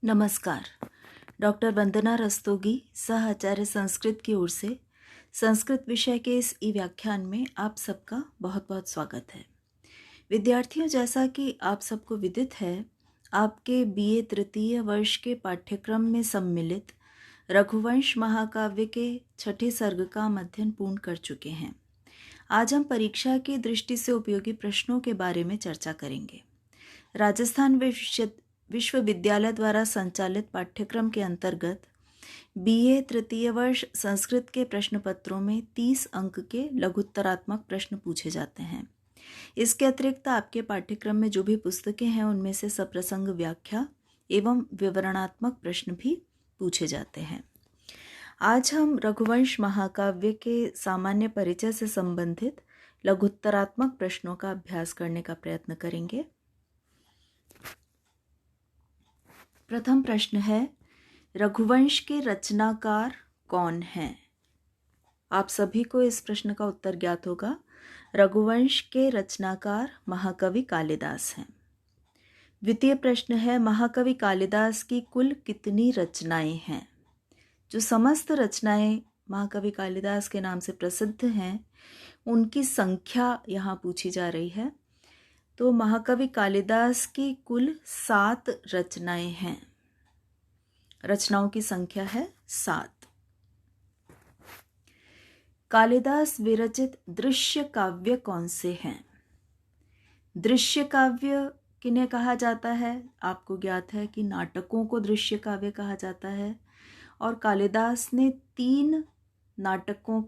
नमस्कार। डॉक्टर वंदना रस्तोगी, सह आचार्य संस्कृत की ओर से संस्कृत विषय के इस ई व्याख्यान में आप सबका बहुत बहुत स्वागत है। विद्यार्थियों, जैसा कि आप सबको विदित है, आपके बीए तृतीय वर्ष के पाठ्यक्रम में सम्मिलित रघुवंश महाकाव्य के छठे सर्ग का अध्ययन पूर्ण कर चुके हैं। आज हम परीक्षा की दृष्टि से उपयोगी प्रश्नों के बारे में चर्चा करेंगे। राजस्थान विश्वविद्यालय द्वारा संचालित पाठ्यक्रम के अंतर्गत बीए तृतीय वर्ष संस्कृत के प्रश्न पत्रों में 30 अंक के लघुत्तरात्मक प्रश्न पूछे जाते हैं। इसके अतिरिक्त आपके पाठ्यक्रम में जो भी पुस्तकें हैं उनमें से सप्रसंग व्याख्या एवं विवरणात्मक प्रश्न भी पूछे जाते हैं। आज हम रघुवंश महाकाव्य के सामान्य परिचय से संबंधित लघुत्तरात्मक प्रश्नों का अभ्यास करने का प्रयत्न करेंगे। प्रथम प्रश्न है, रघुवंश के रचनाकार कौन हैं? आप सभी को इस प्रश्न का उत्तर ज्ञात होगा। रघुवंश के रचनाकार महाकवि कालिदास हैं। द्वितीय प्रश्न है, महाकवि कालिदास की कुल कितनी रचनाएं हैं? जो समस्त रचनाएं महाकवि कालिदास के नाम से प्रसिद्ध हैं, उनकी संख्या यहाँ पूछी जा रही है। तो महाकवि कालिदास की कुल 7 रचनाएं हैं। रचनाओं की संख्या है 7। कालिदास विरचित दृश्य काव्य कौन से हैं? दृश्य काव्य किन्हें कहा जाता है? आपको ज्ञात है कि नाटकों को दृश्य काव्य कहा जाता है और कालिदास ने 3 नाटकों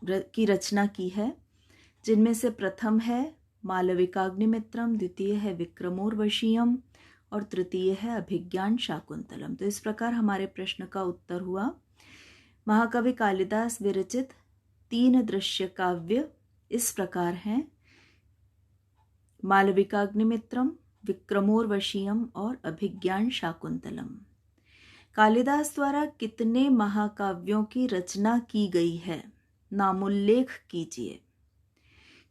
की रचना की है, जिनमें से प्रथम है मालविकाग्निमित्रम, द्वितीय है विक्रमोर्वशीयम और तृतीय है अभिज्ञान शाकुंतलम। तो इस प्रकार हमारे प्रश्न का उत्तर हुआ, महाकवि कालिदास विरचित 3 दृश्य काव्य इस प्रकार हैं: मालविकाग्निमित्रम, विक्रमोर्वशीयम और अभिज्ञान शाकुंतलम। कालिदास द्वारा कितने महाकाव्यों की रचना की गई है? नामोल्लेख कीजिए।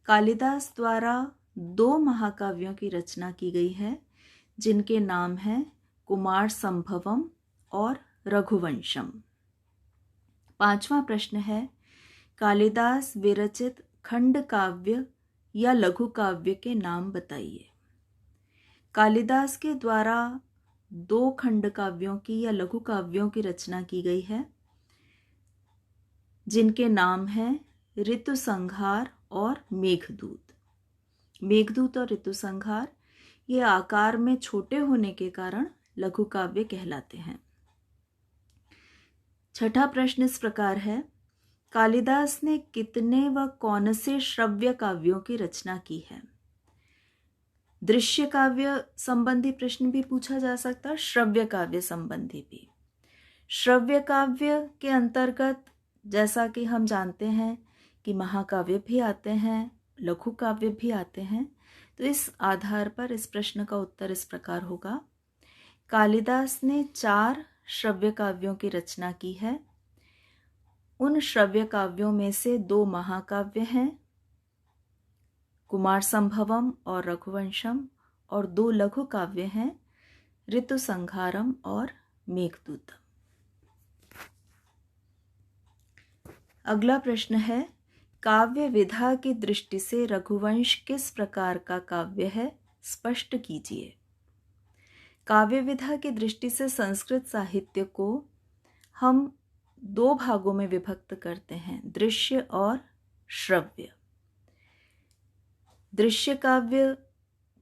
कालिदास द्वारा 2 महाकाव्यों की रचना की गई है, जिनके नाम हैं कुमार संभवम और रघुवंशम। 5वां प्रश्न है, कालिदास विरचित खंड काव्य या लघु काव्य के नाम बताइए। कालिदास के द्वारा 2 खंड काव्यों की या लघु काव्यों की रचना की गई है, जिनके नाम हैं ऋतुसंहार और मेघदूत। मेघदूत और ऋतुसंहार ये आकार में छोटे होने के कारण लघु काव्य कहलाते हैं। 6ठा प्रश्न इस प्रकार है, कालिदास ने कितने व कौन से श्रव्य काव्यों की रचना की है? दृश्य काव्य संबंधी प्रश्न भी पूछा जा सकता है, श्रव्य काव्य संबंधी भी। श्रव्य काव्य के अंतर्गत जैसा कि हम जानते हैं कि महाकाव्य भी आते हैं, लघु काव्य भी आते हैं। तो इस आधार पर इस प्रश्न का उत्तर इस प्रकार होगा, कालिदास ने 4 श्रव्य काव्यों की रचना की है। उन श्रव्य काव्यों में से 2 महाकाव्य हैं, कुमार संभवम और रघुवंशम, और 2 लघु काव्य हैं, ऋतुसंहारम और मेघदूतम। अगला प्रश्न है, काव्य विधा की दृष्टि से रघुवंश किस प्रकार का काव्य है? स्पष्ट कीजिए। काव्य विधा की दृष्टि से संस्कृत साहित्य को हम 2 भागों में विभक्त करते हैं, दृश्य और श्रव्य। दृश्य काव्य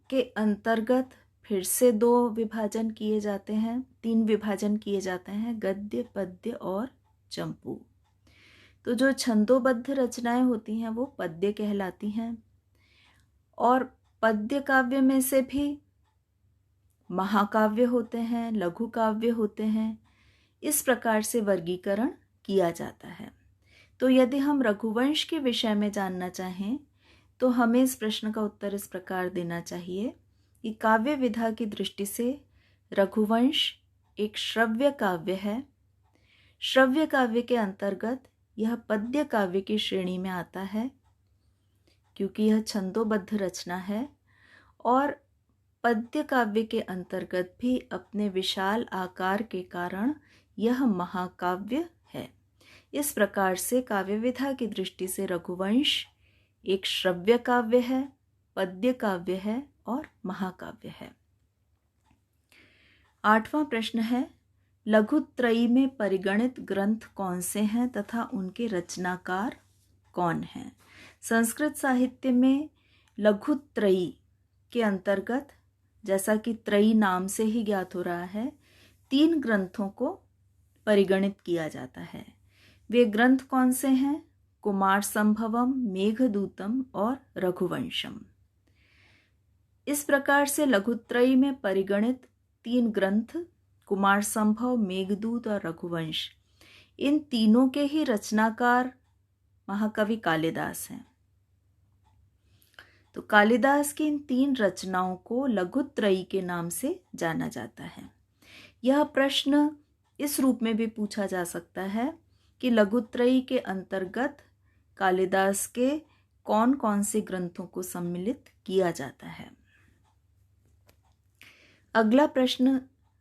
के अंतर्गत फिर से 2 विभाजन किए जाते हैं, 3 विभाजन किए जाते हैं, गद्य, पद्य और चंपू। तो जो छंदोबद्ध रचनाएं होती हैं वो पद्य कहलाती हैं, और पद्य काव्य में से भी महाकाव्य होते हैं, लघु काव्य होते हैं। इस प्रकार से वर्गीकरण किया जाता है। तो यदि हम रघुवंश के विषय में जानना चाहें तो हमें इस प्रश्न का उत्तर इस प्रकार देना चाहिए कि काव्य विधा की दृष्टि से रघुवंश एक श्रव्य काव्य है। श्रव्य काव्य के अंतर्गत यह पद्य काव्य की श्रेणी में आता है, क्योंकि यह छंदोबद्ध रचना है और पद्य काव्य के अंतर्गत भी अपने विशाल आकार के कारण यह महाकाव्य है। इस प्रकार से काव्य विधा की दृष्टि से रघुवंश एक श्रव्य काव्य है, पद्य काव्य है और महाकाव्य है। 8वां प्रश्न है, लघुत्रयी में परिगणित ग्रंथ कौन से हैं तथा उनके रचनाकार कौन हैं? संस्कृत साहित्य में लघुत्रयी के अंतर्गत, जैसा कि त्रयी नाम से ही ज्ञात हो रहा है, 3 ग्रंथों को परिगणित किया जाता है। वे ग्रंथ कौन से हैं? कुमार संभवम, मेघदूतम और रघुवंशम। इस प्रकार से लघुत्रयी में परिगणित 3 ग्रंथ कुमार संभव, मेघदूत और रघुवंश, इन तीनों के ही रचनाकार महाकवि कालिदास हैं। तो कालिदास की इन 3 रचनाओं को लघुत्रयी के नाम से जाना जाता है। यह प्रश्न इस रूप में भी पूछा जा सकता है कि लघुत्रयी के अंतर्गत कालिदास के कौन कौन से ग्रंथों को सम्मिलित किया जाता है। अगला प्रश्न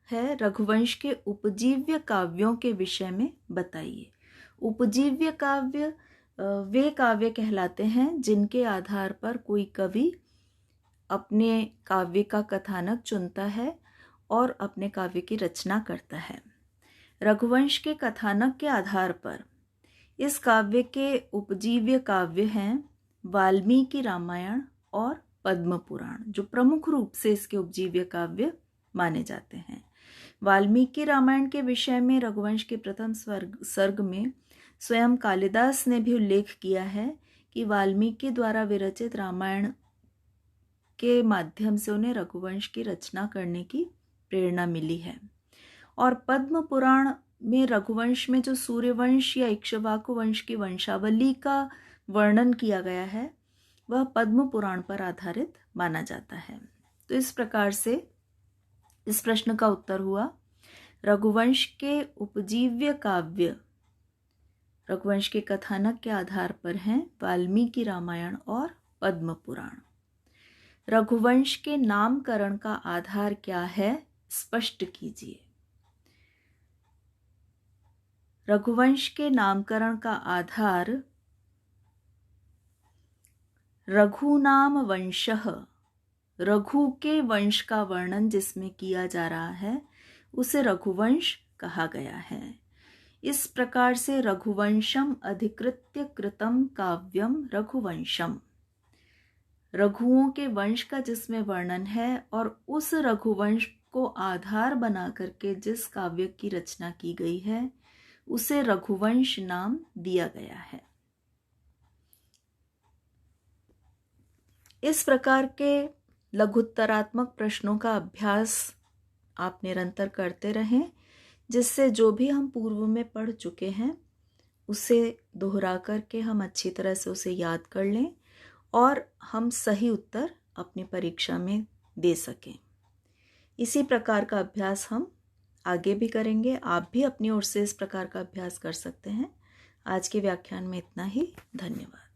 है, रघुवंश के उपजीव्य काव्यों के विषय में बताइए। उपजीव्य काव्य वे काव्य कहलाते हैं जिनके आधार पर कोई कवि अपने काव्य का कथानक चुनता है और अपने काव्य की रचना करता है। रघुवंश के कथानक के आधार पर इस काव्य के उपजीव्य काव्य हैं वाल्मीकि रामायण और पद्म पुराण, जो प्रमुख रूप से इसके उपजीव्य काव्य माने जाते हैं। वाल्मीकि रामायण के विषय में रघुवंश के प्रथम सर्ग में स्वयं कालिदास ने भी उल्लेख किया है कि वाल्मीकि द्वारा विरचित रामायण के माध्यम से उन्हें रघुवंश की रचना करने की प्रेरणा मिली है। और पद्म पुराण में रघुवंश में जो सूर्यवंश या इक्ष्वाकु वंश की वंशावली का वर्णन किया गया है, वह पद्म पुराण पर आधारित माना जाता है। तो इस प्रकार से इस प्रश्न का उत्तर हुआ, रघुवंश के उपजीव्य काव्य रघुवंश के कथानक के आधार पर हैं वाल्मीकि रामायण और पद्म पुराण। रघुवंश के नामकरण का आधार क्या है, स्पष्ट कीजिए। रघुवंश के नामकरण का आधार रघुनाम वंशः, रघु के वंश का वर्णन जिसमें किया जा रहा है उसे रघुवंश कहा गया है। इस प्रकार से रघुवंशम अधिकृत्य कृतम काव्यम रघुवंशम, रघुओं के वंश का जिसमें वर्णन है और उस रघुवंश को आधार बना करके जिस काव्य की रचना की गई है उसे रघुवंश नाम दिया गया है। इस प्रकार के लघुत्तरात्मक प्रश्नों का अभ्यास आप निरंतर करते रहें, जिससे जो भी हम पूर्व में पढ़ चुके हैं उसे दोहरा करके हम अच्छी तरह से उसे याद कर लें और हम सही उत्तर अपनी परीक्षा में दे सकें। इसी प्रकार का अभ्यास हम आगे भी करेंगे। आप भी अपनी ओर से इस प्रकार का अभ्यास कर सकते हैं। आज के व्याख्यान में इतना ही। धन्यवाद।